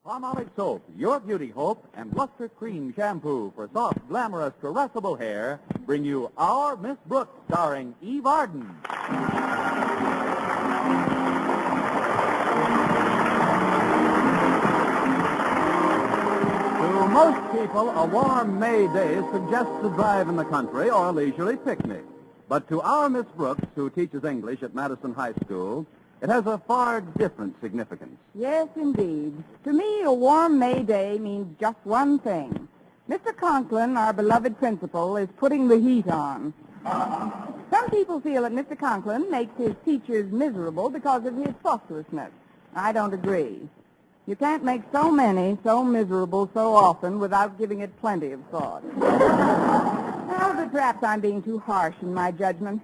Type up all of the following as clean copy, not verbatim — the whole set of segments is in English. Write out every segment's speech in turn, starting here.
Palmolive Soap, your beauty hope, and Luster Cream Shampoo for soft, glamorous, caressable hair bring you Our Miss Brooks, starring Eve Arden. To most people, a warm May day suggests a drive in the country or a leisurely picnic. But to our Miss Brooks, who teaches English at Madison High School, it has a far different significance. Yes, indeed. To me, a warm May day means just one thing. Mr. Conklin, our beloved principal, is putting the heat on. Some people feel that Mr. Conklin makes his teachers miserable because of his thoughtlessness. I don't agree. You can't make so many so miserable so often without giving it plenty of thought. Now, but perhaps I'm being too harsh in my judgment.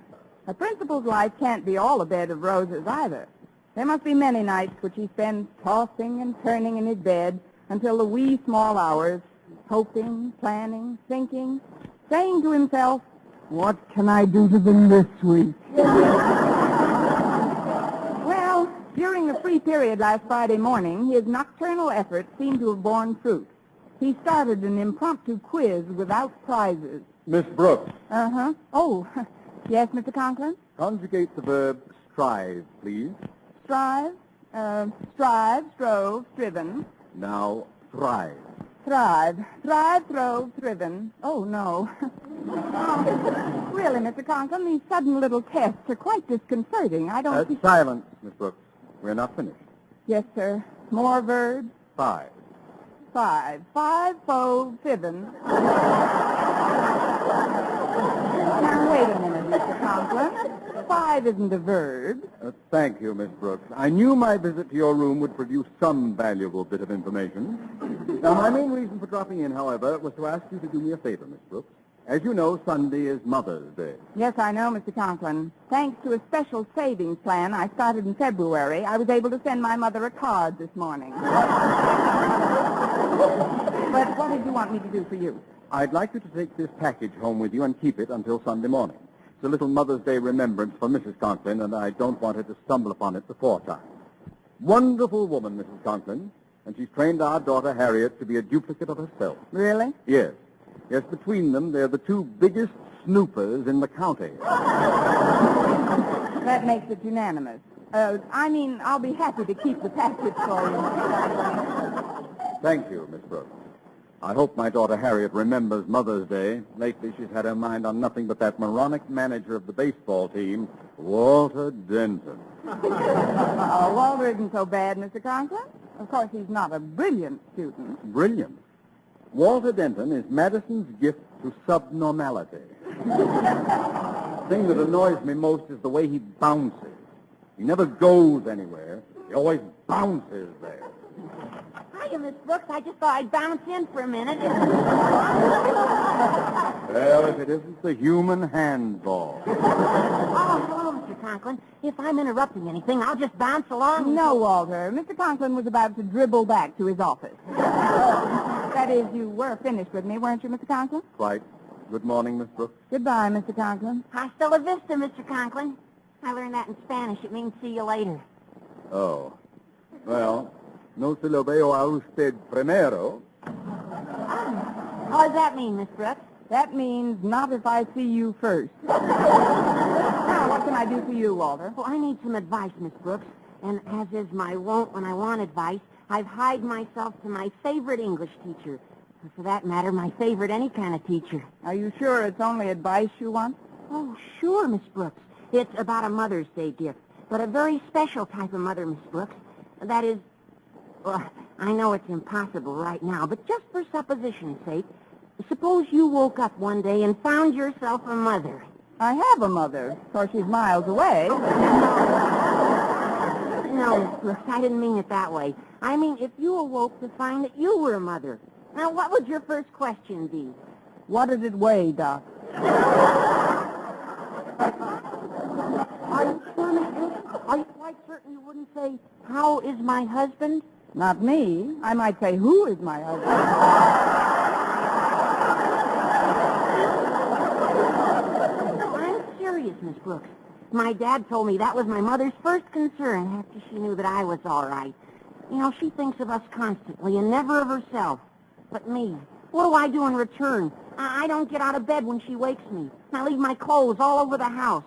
A principal's life can't be all a bed of roses either. There must be many nights which he spends tossing and turning in his bed until the wee small hours, hoping, planning, thinking, saying to himself, "What can I do to them this week?" Well, during the free period last Friday morning, his nocturnal efforts seemed to have borne fruit. He started an impromptu quiz without prizes. Miss Brooks, Uh-huh. Oh, yes, Mr. Conklin? conjugate the verb strive, please. Strive, strove, striven. Now, thrive. Thrive, throve, thriven. Oh, no. Oh, really, Mr. Conklin, these sudden little tests are quite disconcerting. I don't see... Silence, Miss Brooks. We're not finished. Yes, sir. More verbs? Five. Five-fold, fiven. Now, wait a minute, Mr. Conklin. Five isn't a verb. Thank you, Miss Brooks. I knew my visit to your room would produce some valuable bit of information. Now, my main reason for dropping in, however, was to ask you to do me a favor, Miss Brooks. As you know, Sunday is Mother's Day. Yes, I know, Mr. Conklin. Thanks to a special savings plan I started in February, I was able to send my mother a card this morning. But what did you want me to do for you? I'd like you to take this package home with you and keep it until Sunday morning. It's a little Mother's Day remembrance for Mrs. Conklin, and I don't want her to stumble upon it before time. Wonderful woman, Mrs. Conklin, and she's trained our daughter Harriet to be a duplicate of herself. Really? Yes. Yes, between them, they're the two biggest snoopers in the county. That makes it unanimous. I'll be happy to keep the package for you. Thank you, Miss Brooks. I hope my daughter Harriet remembers Mother's Day. Lately, she's had her mind on nothing but that moronic manager of the baseball team, Walter Denton. Oh, Walter isn't so bad, Mr. Conklin. Of course, he's not a brilliant student. Brilliant. Walter Denton is Madison's gift to subnormality. The thing that annoys me most is the way he bounces. He never goes anywhere. He always bounces there. Hiya, Miss Brooks. I just thought I'd bounce in for a minute. Well, if it isn't the human handball. Oh, hello, Mr. Conklin. If I'm interrupting anything, I'll just bounce along. No, Walter. Mr. Conklin was about to dribble back to his office. That is, you were finished with me, weren't you, Mr. Conklin? Quite. Good morning, Miss Brooks. Goodbye, Mr. Conklin. Hasta la vista, Mr. Conklin. I learned that in Spanish. It means see you later. Oh. Well, no se lo veo a usted primero. What does that mean, Miss Brooks? That means not if I see you first. Now, what can I do for you, Walter? Well, I need some advice, Miss Brooks. And as is my wont when I want advice, I've hied myself to my favorite English teacher. Or for that matter, my favorite any kind of teacher. Are you sure it's only advice you want? Oh, sure, Miss Brooks. It's about a Mother's Day gift, but a very special type of mother, Miss Brooks. That is, well, I know it's impossible right now, but just for supposition's sake, suppose you woke up one day and found yourself a mother. I have a mother. Of course, she's miles away. No, Miss Brooks, I didn't mean it that way. I mean, if you awoke to find that you were a mother. Now, what would your first question be? What does it weigh, Doc? Are you sure, Miss Brooks? Are you quite certain you wouldn't say, how is my husband? Not me. I might say, who is my husband? I'm serious, Miss Brooks. My dad told me that was my mother's first concern after she knew that I was all right. You know, she thinks of us constantly and never of herself. But me, what do I do in return? I don't get out of bed when she wakes me. I leave my clothes all over the house.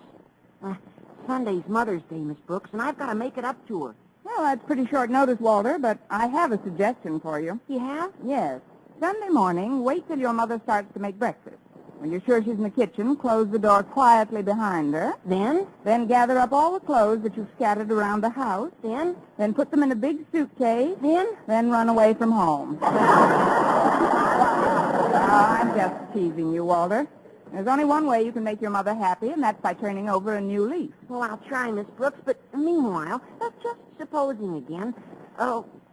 Sunday's Mother's Day, Miss Brooks, and I've got to make it up to her. Well, that's pretty short notice, Walter, but I have a suggestion for you. You have? Yes. Sunday morning, wait till your mother starts to make breakfast. When you're sure she's in the kitchen, close the door quietly behind her. Then? Then gather up all the clothes that you've scattered around the house. Then put them in a big suitcase. Then run away from home. I'm just teasing you, Walter. There's only one way you can make your mother happy, and that's by turning over a new leaf. Well, I'll try, Miss Brooks, but meanwhile, just supposing again,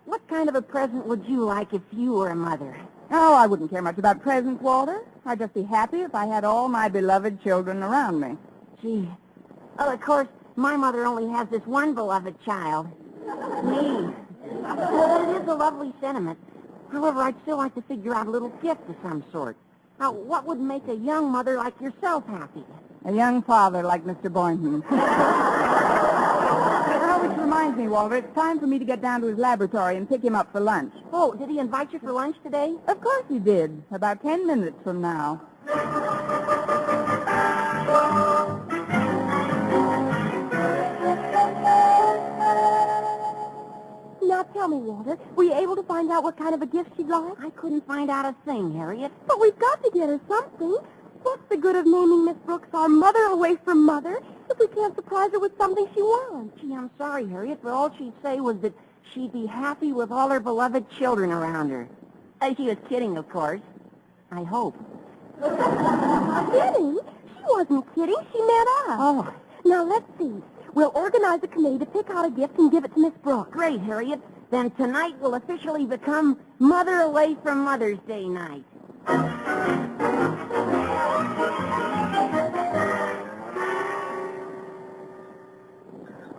what kind of a present would you like if you were a mother? Oh, I wouldn't care much about presents, Walter. I'd just be happy if I had all my beloved children around me. Gee. Oh, of course, my mother only has this one beloved child. Me. Well, it is a lovely sentiment. However, I'd still like to figure out a little gift of some sort. Now, what would make a young mother like yourself happy? A young father like Mr. Boynton. Oh, which reminds me, Walter, it's time for me to get down to his laboratory and pick him up for lunch. Oh, did he invite you for lunch today? Of course he did. About 10 minutes from now. Now tell me, Walter, were you able to find out what kind of a gift she'd like? I couldn't find out a thing, Harriet. But we've got to get her something. What's the good of naming Miss Brooks our mother away from mother if we can't surprise her with something she wants? Gee, I'm sorry, Harriet, but all she'd say was that she'd be happy with all her beloved children around her. She was kidding, of course. I hope. Kidding? She wasn't kidding. She meant us. Oh. Now, let's see. We'll organize a committee to pick out a gift and give it to Miss Brooks. Great, Harriet. Then tonight will officially become Mother Away from Mother's Day night.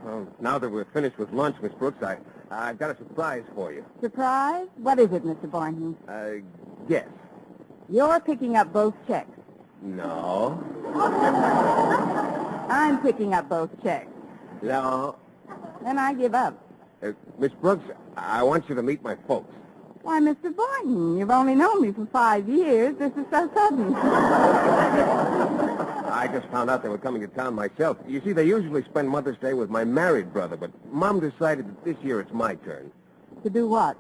Well, now that we're finished with lunch, Miss Brooks, I've got a surprise for you. Surprise? What is it, Mr. Boynton? Guess. You're picking up both checks. No. I'm picking up both checks. No. Then I give up. Miss Brooks, I want you to meet my folks. Why, Mr. Boynton, you've only known me for 5 years. This is so sudden. I just found out they were coming to town myself. You see, they usually spend Mother's Day with my married brother, but Mom decided that this year it's my turn. To do what?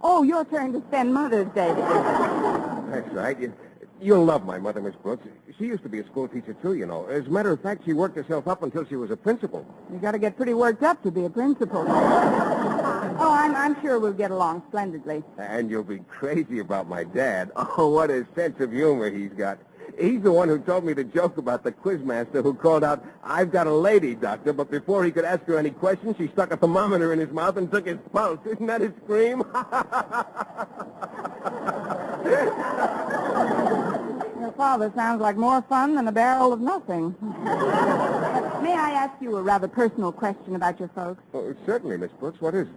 Oh, your turn to spend Mother's Day together. That's right. You'll love my mother, Miss Brooks. She used to be a school teacher, too, you know. As a matter of fact, she worked herself up until she was a principal. You got to get pretty worked up to be a principal. Oh, I'm sure we'll get along splendidly. And you'll be crazy about my dad. Oh, what a sense of humor he's got. He's the one who told me the joke about the quizmaster who called out, "I've got a lady, doctor," but before he could ask her any questions, she stuck a thermometer in his mouth and took his pulse. Isn't that a scream? Your father sounds like more fun than a barrel of nothing. May I ask you a rather personal question about your folks? Oh, certainly, Miss Brooks. What is it?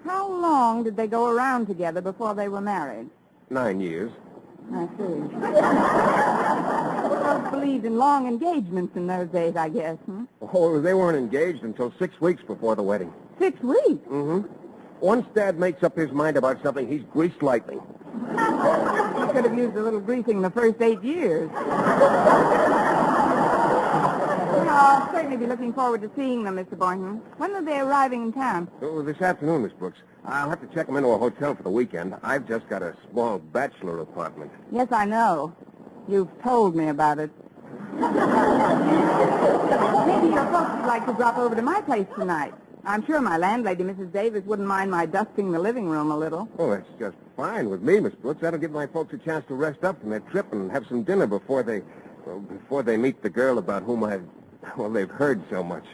How long did they go around together before they were married? 9 years. I see. Folks believed in long engagements in those days, I guess, Oh, they weren't engaged until 6 weeks before the wedding. 6 weeks? Mm-hmm. Once Dad makes up his mind about something, he's greased lightning. You could have used a little greasing the first 8 years. Well, I'll certainly be looking forward to seeing them, Mr. Boynton. When are they arriving in town? Oh, this afternoon, Miss Brooks. I'll have to check them into a hotel for the weekend. I've just got a small bachelor apartment. Yes, I know. You've told me about it. Maybe your folks would like to drop over to my place tonight. I'm sure my landlady, Mrs. Davis, wouldn't mind my dusting the living room a little. Oh, that's just fine with me, Miss Brooks. That'll give my folks a chance to rest up from their trip and have some dinner before they meet the girl about whom they've heard so much.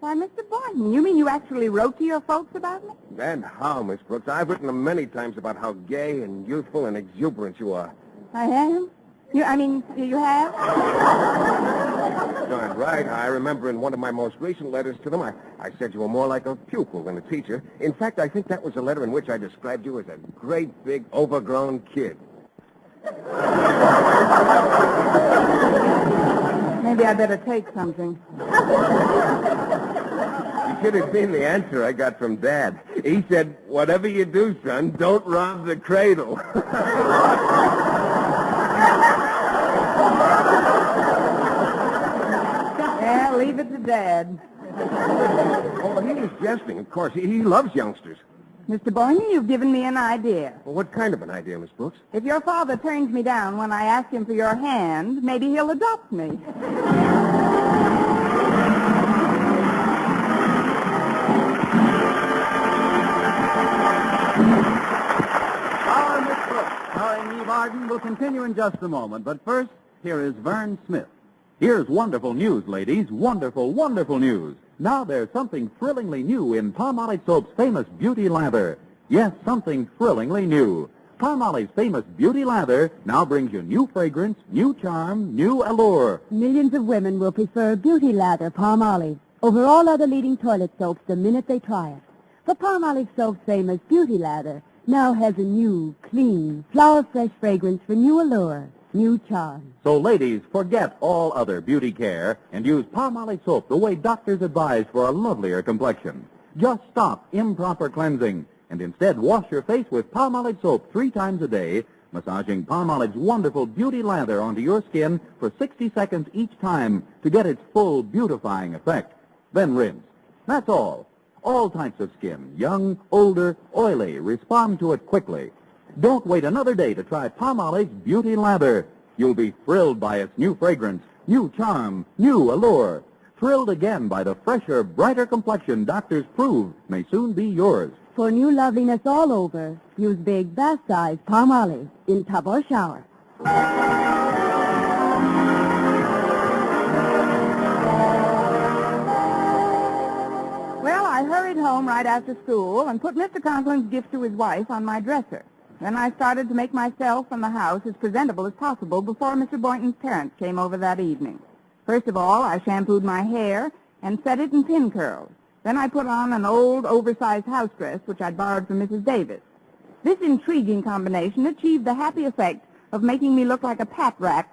Why, Mr. Boynton, you mean you actually wrote to your folks about me? And how, Miss Brooks? I've written them many times about how gay and youthful and exuberant you are. I am? You have? Darn right. I remember in one of my most recent letters to them, I said you were more like a pupil than a teacher. In fact, I think that was a letter in which I described you as a great, big, overgrown kid. Maybe I better take something. You should have seen the answer I got from Dad. He said, whatever you do, son, don't rob the cradle. Yeah, leave it to Dad. Oh, he was jesting, of course. He loves youngsters. Mr. Boynton, you've given me an idea. Well, what kind of an idea, Miss Brooks? If your father turns me down when I ask him for your hand, maybe he'll adopt me. Our Miss Brooks, starring Eve Arden, will continue in just a moment. But first, here is Vern Smith. Here's wonderful news, ladies. Wonderful, wonderful news. Now there's something thrillingly new in Palmolive Soap's famous Beauty Lather. Yes, something thrillingly new. Palmolive's famous Beauty Lather now brings you new fragrance, new charm, new allure. Millions of women will prefer Beauty Lather Palmolive over all other leading toilet soaps the minute they try it. For Palmolive Soap's famous Beauty Lather now has a new, clean, flower-fresh fragrance for new allure, new charm. So, ladies, forget all other beauty care and use Palmolive Soap the way doctors advise for a lovelier complexion. Just stop improper cleansing and instead wash your face with Palmolive Soap 3 times a day, massaging Palmolive's wonderful Beauty Lather onto your skin for 60 seconds each time to get its full beautifying effect. Then rinse. That's all. All types of skin, young, older, oily, respond to it quickly. Don't wait another day to try Palmolive's Beauty Lather. You'll be thrilled by its new fragrance, new charm, new allure. Thrilled again by the fresher, brighter complexion doctors prove may soon be yours. For new loveliness all over, use big bath-size Palmolive in tub or shower. Well, I hurried home right after school and put Mr. Conklin's gift to his wife on my dresser. Then I started to make myself and the house as presentable as possible before Mr. Boynton's parents came over that evening. First of all, I shampooed my hair and set it in pin curls. Then I put on an old, oversized house dress, which I'd borrowed from Mrs. Davis. This intriguing combination achieved the happy effect of making me look like a pat rat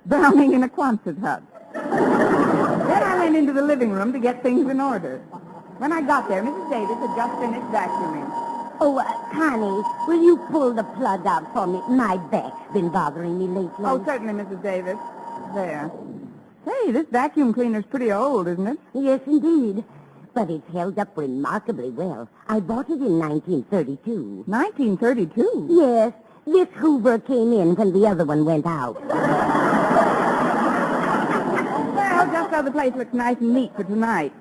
drowning in a Quonset hut. Then I went into the living room to get things in order. When I got there, Mrs. Davis had just finished vacuuming. Oh, Connie, will you pull the plug out for me? My back's been bothering me lately. Oh, certainly, Mrs. Davis. There. Say, this vacuum cleaner's pretty old, isn't it? Yes, indeed. But it's held up remarkably well. I bought it in 1932. 1932? Yes, this Hoover came in when the other one went out. Well, just so the place looks nice and neat for tonight.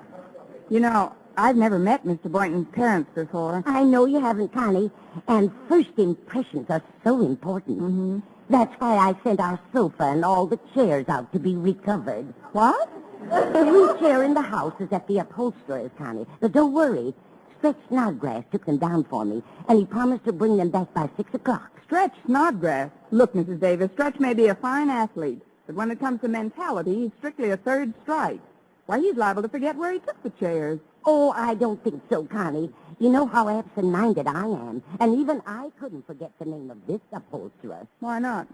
You know, I've never met Mr. Boynton's parents before. I know you haven't, Connie, and first impressions are so important. Mm-hmm. That's why I sent our sofa and all the chairs out to be recovered. What? Every chair in the house is at the upholsterer's, Connie. But don't worry. Stretch Snodgrass took them down for me, and he promised to bring them back by 6 o'clock. Stretch Snodgrass. Look, Mrs. Davis, Stretch may be a fine athlete, but when it comes to mentality, he's strictly a third strike. Why, he's liable to forget where he took the chairs. Oh, I don't think so, Connie. You know how absent-minded I am, and even I couldn't forget the name of this upholsterer. Why not?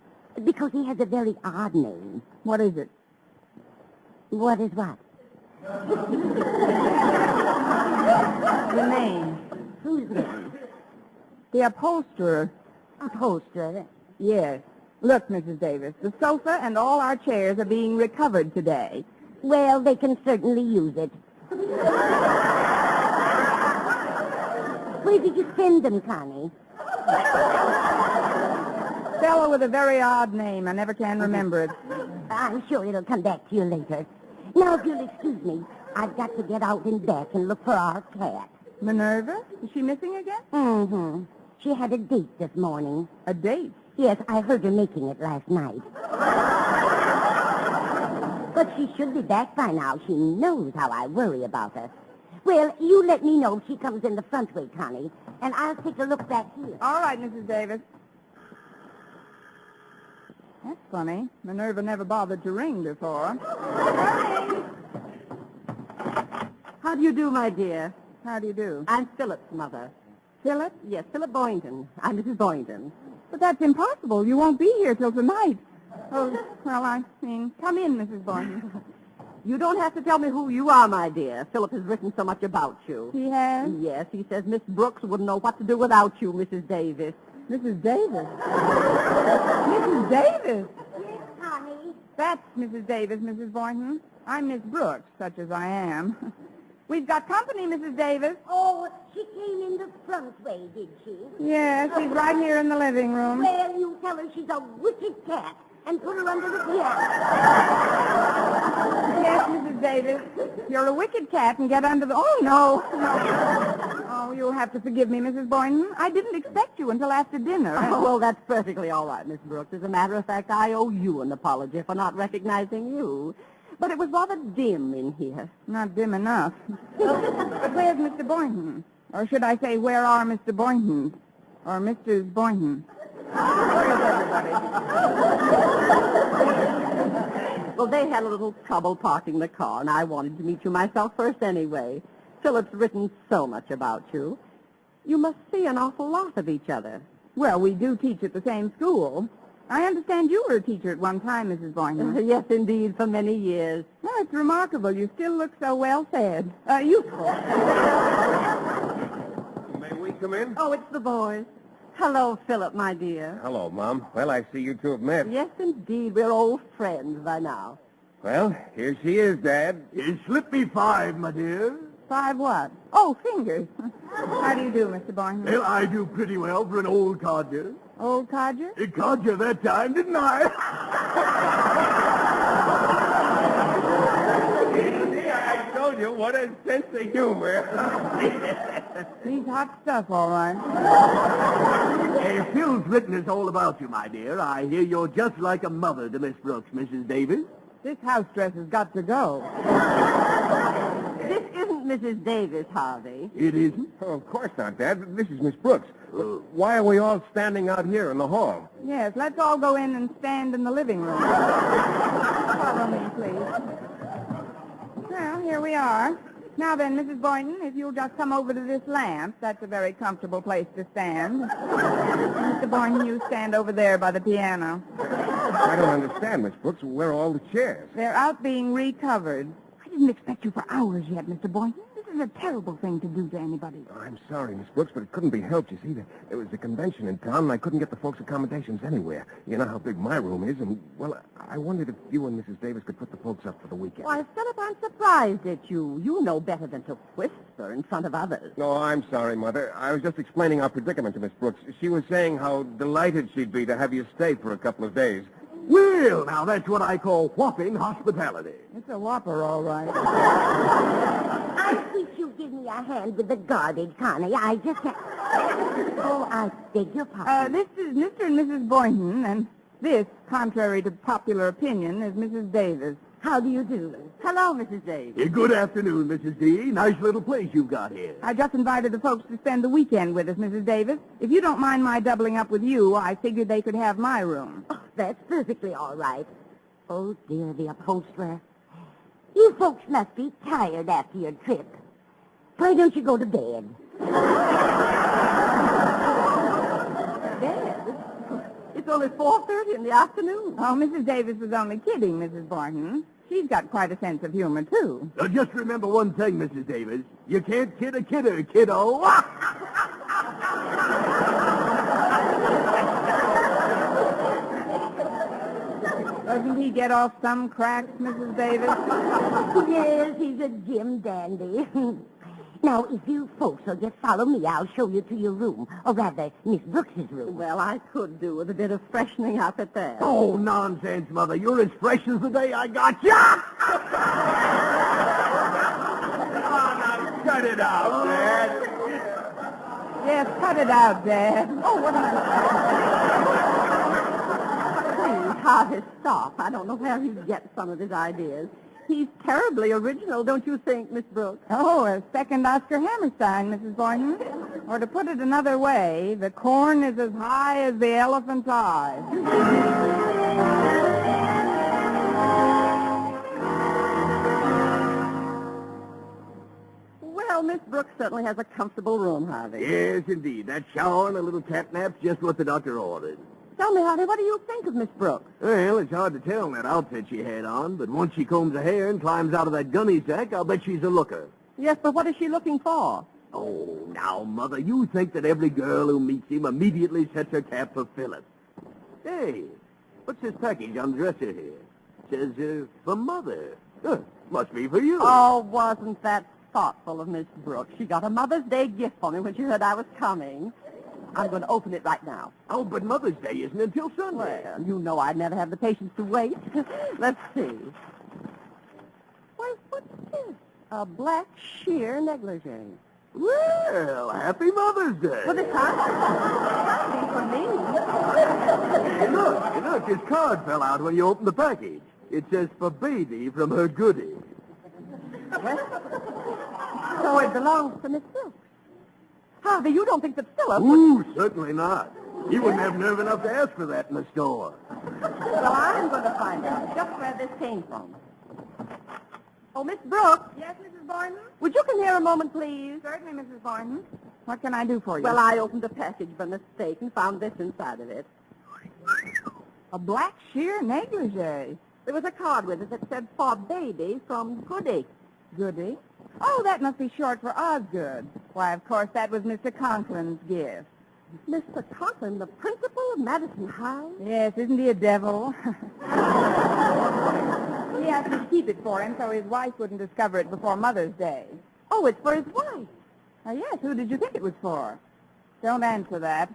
Because he has a very odd name. What is it? What is what? The name. Whose name? The upholsterer. Upholsterer. Yes. Look, Mrs. Davis, the sofa and all our chairs are being recovered today. Well, they can certainly use it. Where did you send them, Connie? Fellow with a very odd name. I never can remember it. I'm sure it'll come back to you later. Now, if you'll excuse me, I've got to get out in back and look for our cat. Minerva? Is she missing again? Mm-hmm. She had a date this morning. A date? Yes, I heard her making it last night. But she should be back by now. She knows how I worry about her. Well, you let me know if she comes in the front way, Connie, and I'll take a look back here. All right, Mrs. Davis. That's funny. Minerva never bothered to ring before. How do you do, my dear? How do you do? I'm Philip's mother. Philip? Yes, Philip Boynton. I'm Mrs. Boynton. But that's impossible. You won't be here till tonight. Oh, well, I mean, come in, Mrs. Boynton. You don't have to tell me who you are, my dear. Philip has written so much about you. He has? Yes, he says Miss Brooks wouldn't know what to do without you, Mrs. Davis. Mrs. Davis. Mrs. Davis. Yes, honey. That's Mrs. Davis, Mrs. Boynton. I'm Miss Brooks, such as I am. We've got company, Mrs. Davis. Oh, she came in the front way, did she? Yes, she's right here in the living room. Well, you tell her she's a wicked cat and put her under the piano. Yes, Mrs. Davis. You're a wicked cat and get under the... Oh, no. Oh, you'll have to forgive me, Mrs. Boynton. I didn't expect you until after dinner. Oh, well, that's perfectly all right, Miss Brooks. As a matter of fact, I owe you an apology for not recognizing you. But it was rather dim in here. Not dim enough. But where's Mr. Boynton? Or should I say, where are Mr. Boynton? Or Mrs. Boynton? Where is everybody? Well, they had a little trouble parking the car, and I wanted to meet you myself first anyway. Philip's written so much about you. You must see an awful lot of each other. Well, we do teach at the same school. I understand you were a teacher at one time, Mrs. Boynton. Yes, indeed, for many years. Well, it's remarkable. You still look so well fed. Youthful. May we come in? Oh, it's the boys. Hello, Philip, my dear. Hello, Mom. Well, I see you two have met. Yes, indeed. We're old friends by now. Well, here she is, Dad. Slip me 5, my dear. 5 what? Oh, fingers. How do you do, Mr. Boynton? Well, I do pretty well for an old codger. Old codger? It caught you that time, didn't I? I told you, what a sense of humor. He's hot stuff, all right. Hey, Phil's written us all about you, my dear. I hear you're just like a mother to Miss Brooks, Mrs. Davis. This house dress has got to go. This isn't Mrs. Davis, Harvey. It isn't? Oh, of course not, Dad. This is Miss Brooks. Why are we all standing out here in the hall? Yes, let's all go in and stand in the living room. Follow me, please. Well, here we are. Now then, Mrs. Boynton, if you'll just come over to this lamp, that's a very comfortable place to stand. Mr. Boynton, you stand over there by the piano. I don't understand, Miss Brooks. Where are all the chairs? They're out being recovered. I didn't expect you for hours yet, Mr. Boynton. This is a terrible thing to do to anybody. I'm sorry, Miss Brooks, but it couldn't be helped. You see, there was a convention in town, and I couldn't get the folks' accommodations anywhere. You know how big my room is, and, well, I wondered if you and Mrs. Davis could put the folks up for the weekend. Why, Philip, I'm surprised at you. You know better than to whisper in front of others. No, I'm sorry, Mother. I was just explaining our predicament to Miss Brooks. She was saying how delighted she'd be to have you stay for a couple of days. Well, now, that's what I call whopping hospitality. It's a whopper, all right. I wish you'd give me a hand with the garbage, Connie. I just can't... Oh, I beg your pardon. This is Mr. and Mrs. Boynton, and this, contrary to popular opinion, is Mrs. Davis. How do you do? Hello, Mrs. Davis. Good afternoon, Mrs. D. Nice little place you've got here. I just invited the folks to spend the weekend with us, Mrs. Davis. If you don't mind my doubling up with you, I figured they could have my room. Oh, that's perfectly all right. Oh, dear, the upholsterer. You folks must be tired after your trip. Why don't you go to bed? Bed? It's only 4:30 in the afternoon. Oh, Mrs. Davis was only kidding, Mrs. Boynton. She's got quite a sense of humor, too. Just remember one thing, Mrs. Davis. You can't kid a kidder, kiddo. Doesn't he get off some cracks, Mrs. Davis? Yes, he's a Jim dandy. Now, if you folks will just follow me, I'll show you to your room. Or rather, Miss Brooks's room. Well, I could do with a bit of freshening up at that. Oh, nonsense, Mother. You're as fresh as the day I got you. Cut it out, Dad. Yes, cut it out, Dad. Oh, what are you... Please, Harvey, stop. I don't know where he gets some of his ideas. He's terribly original, don't you think, Miss Brooks? Oh, a second Oscar Hammerstein, Mrs. Boynton. Or to put it another way, the corn is as high as the elephant's eye. Well, Miss Brooks certainly has a comfortable room, Harvey. Yes, indeed. That shower and a little cat nap's just what the doctor ordered. Tell me, honey, what do you think of Miss Brooks? Well, it's hard to tell in that outfit she had on, but once she combs her hair and climbs out of that gunny sack, I'll bet she's a looker. Yes, but what is she looking for? Oh, now, Mother, you think that every girl who meets him immediately sets her cap for Philip. Hey, what's this package on the dresser here? It says, for Mother. Must be for you. Oh, wasn't that thoughtful of Miss Brooks? She got a Mother's Day gift for me when she heard I was coming. I'm going to open it right now. Oh, but Mother's Day isn't until Sunday. Well, you know I'd never have the patience to wait. Let's see. Why, what's this? A black sheer negligee. Well, happy Mother's Day. Well, this can't be for me. Hey, look, this card fell out when you opened the package. It says for baby from her goodie. So it belongs to Miss Brooks. Harvey, you don't think that Philip... Ooh, certainly not. He wouldn't have nerve enough to ask for that in the store. Well, I'm going to find out just where this came from. Oh, Miss Brooks. Yes, Mrs. Boynton? Would you come here a moment, please? Certainly, Mrs. Boynton. What can I do for you? Well, I opened a package by mistake and found this inside of it. A black sheer negligee. There was a card with it that said, for baby from Goody. Goody. Oh, that must be short for Osgood. Why, of course, that was Mr. Conklin's gift. Mr. Conklin, the principal of Madison High? Yes, isn't he a devil? He asked me to keep it for him so his wife wouldn't discover it before Mother's Day. Oh, it's for his wife. Oh, yes, who did you think it was for? Don't answer that.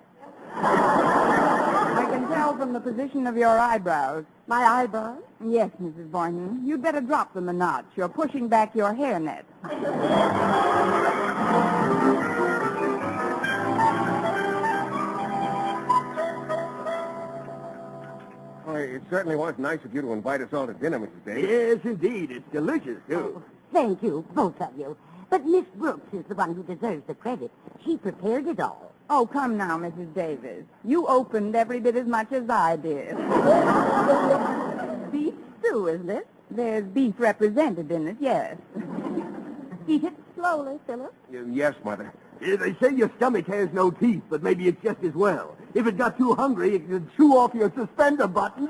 I can tell from the position of your eyebrows. My eyebrows? Yes, Mrs. Boynton. You'd better drop them a notch. You're pushing back your hairnet. Well, it certainly was nice of you to invite us all to dinner, Mrs. Day. Yes, indeed. It's delicious, too. Thank you, both of you. But Miss Brooks is the one who deserves the credit. She prepared it all. Oh, come now, Mrs. Davis. You opened every bit as much as I did. Beef stew, isn't it? There's beef represented in it, yes. Eat it slowly, Philip. Yes, Mother. They say your stomach has no teeth, but maybe it's just as well. If it got too hungry, it could chew off your suspender button.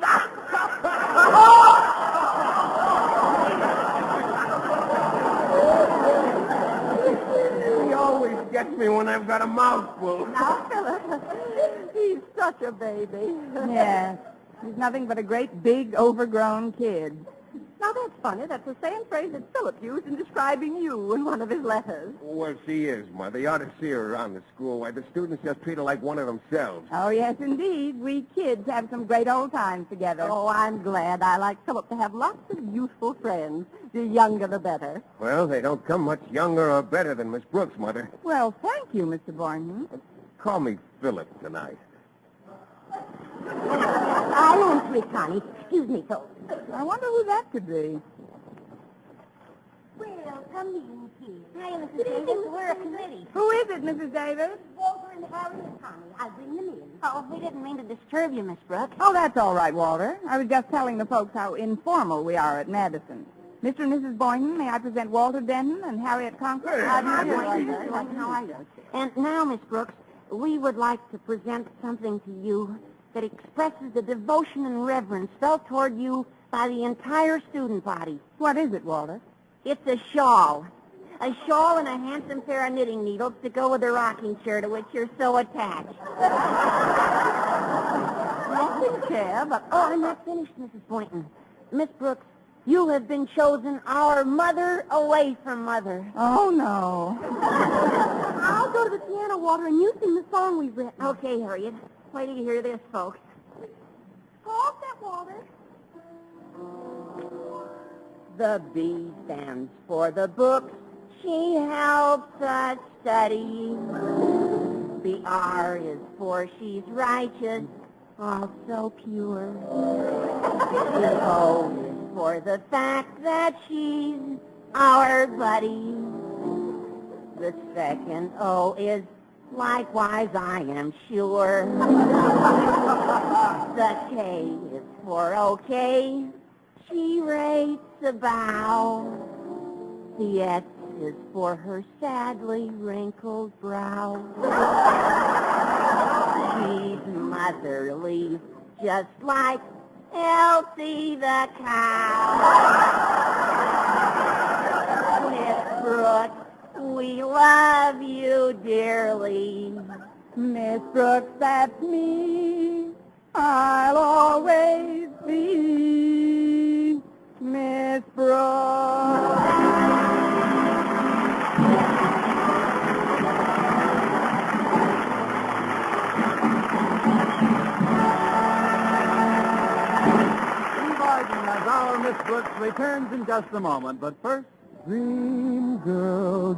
He always gets me when I've got a mouthful. Now, Philip, he's such a baby. Yes. He's nothing but a great, big, overgrown kid. Now, that's funny. That's the same phrase that Philip used in describing you in one of his letters. Well, she is, Mother. You ought to see her around the school. Why, the students just treat her like one of themselves. Oh, yes, indeed. We kids have some great old times together. Oh, I'm glad. I like Philip to have lots of useful friends. The younger, the better. Well, they don't come much younger or better than Miss Brooks, Mother. Well, thank you, Mr. Boynton. Call me Philip tonight. I'll answer it, Connie. Excuse me, folks. I wonder who that could be. Well, come in, kids. Hi, Mrs. Davis. We're a committee. Who is it, Mrs. Davis? Walter and Harry and Connie. I'll bring them in. Oh, we didn't mean to disturb you, Miss Brooks. Oh, that's all right, Walter. I was just telling the folks how informal we are at Madison. Mr. and Mrs. Boynton, may I present Walter Denton and Harriet Conklin? How do you do? How are you? And now, Miss Brooks, we would like to present something to you that expresses the devotion and reverence felt toward you by the entire student body. What is it, Walter? It's a shawl. A shawl and a handsome pair of knitting needles to go with the rocking chair to which you're so attached. Rocking chair, but... Oh, I'm not finished, Mrs. Boynton. Miss Brooks, you have been chosen our mother away from mother. Oh, no. I'll go to the piano, Walter, and you sing the song we've written. Okay, Harriet. Wait till you hear this, folks. Hold that, Walter. The B stands for the books she helps us study. The R is for she's righteous, also pure. The O is for the fact that she's our buddy. The second O is likewise, I am sure. The K is for okay. She rates a bow. The S is for her sadly wrinkled brow. She's motherly, just like Elsie the cow. Miss Brooks, we love you dearly. Miss Brooks, that's me. I'll always be Miss Brooks. As our Miss Brooks returns in just a moment, but first... Dream girl,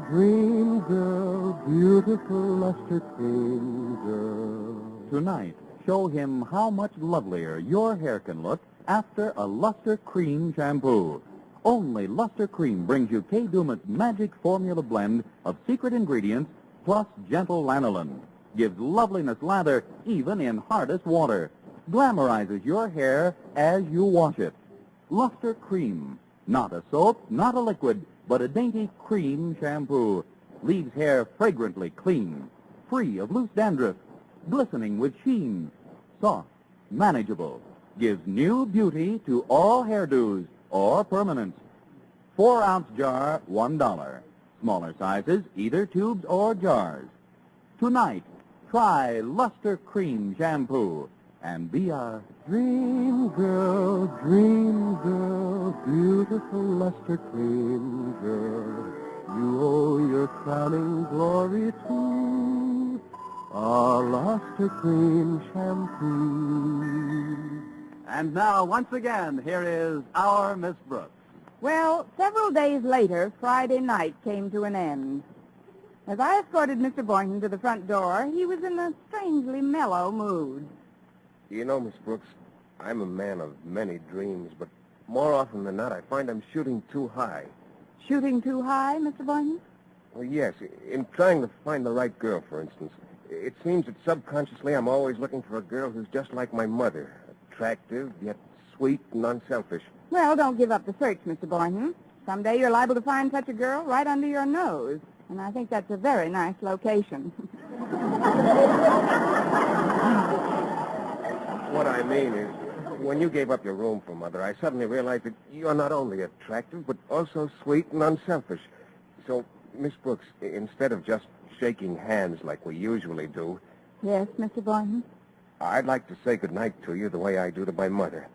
beautiful luster cream girl. Tonight, show him how much lovelier your hair can look after a Luster Cream shampoo. Only Luster Cream brings you Kay Daumit's magic formula blend of secret ingredients plus gentle lanolin. Gives loveliness lather even in hardest water. Glamorizes your hair as you wash it. Luster Cream. Not a soap, not a liquid, but a dainty cream shampoo. Leaves hair fragrantly clean, free of loose dandruff, glistening with sheen, soft, manageable. Gives new beauty to all hairdos or permanents. 4-ounce jar, $1. Smaller sizes, either tubes or jars. Tonight, try Luster Cream shampoo and be a dream girl, beautiful Luster Cream girl. You owe your crowning glory to a Luster Cream shampoo. And now, once again, here is our Miss Brooks. Well, several days later, Friday night came to an end. As I escorted Mr. Boynton to the front door, he was in a strangely mellow mood. You know, Miss Brooks, I'm a man of many dreams, but more often than not, I find I'm shooting too high. Shooting too high, Mr. Boynton? Well, yes, in trying to find the right girl, for instance. It seems that subconsciously I'm always looking for a girl who's just like my mother, attractive, yet sweet and unselfish. Well, don't give up the search, Mr. Boynton. Someday you're liable to find such a girl right under your nose, and I think that's a very nice location. What I mean is, when you gave up your room for Mother, I suddenly realized that you're not only attractive, but also sweet and unselfish. So, Miss Brooks, instead of just shaking hands like we usually do, Yes, Mr. Boynton? I'd like to say goodnight to you the way I do to my mother,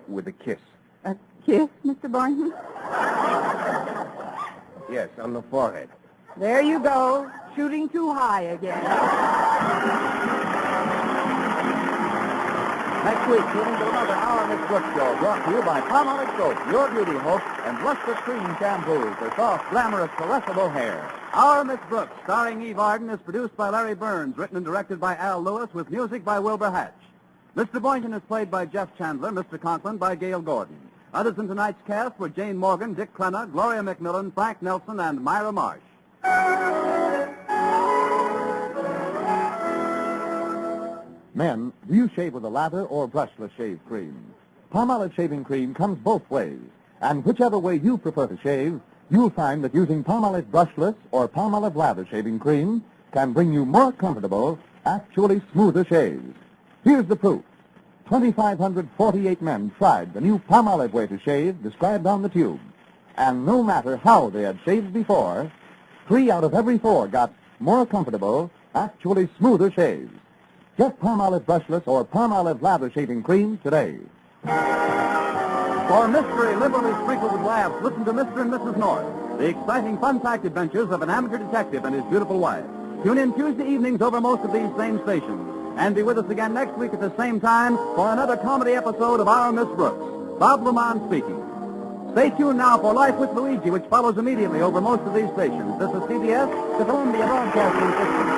with a kiss. A kiss, Mr. Boynton? Yes, on the forehead. There you go, shooting too high again. Next week, tune into another Our Miss Brooks show brought to you by Palmolive Soap, Your Beauty Hope, and Luster Cream Shampoo for soft, glamorous, caressable hair. Our Miss Brooks, starring Eve Arden, is produced by Larry Burns, written and directed by Al Lewis, with music by Wilbur Hatch. Mr. Boynton is played by Jeff Chandler, Mr. Conklin by Gail Gordon. Others in tonight's cast were Jane Morgan, Dick Crenna, Gloria McMillan, Frank Nelson, and Myra Marsh. Men, do you shave with a lather or brushless shave cream? Palmolive shaving cream comes both ways, and whichever way you prefer to shave, you'll find that using Palmolive brushless or Palmolive lather shaving cream can bring you more comfortable, actually smoother shaves. Here's the proof. 2,548 men tried the new Palmolive way to shave described on the tube, and no matter how they had shaved before, 3 out of every 4 got more comfortable, actually smoother shaves. Get Palmolive brushless or Palmolive lather shaving cream today. For mystery liberally sprinkled with laughs, listen to Mr. and Mrs. North, the exciting fun-packed adventures of an amateur detective and his beautiful wife. Tune in Tuesday evenings over most of these same stations. And be with us again next week at the same time for another comedy episode of Our Miss Brooks. Bob Lamont speaking. Stay tuned now for Life with Luigi, which follows immediately over most of these stations. This is CBS, the Columbia Broadcasting System.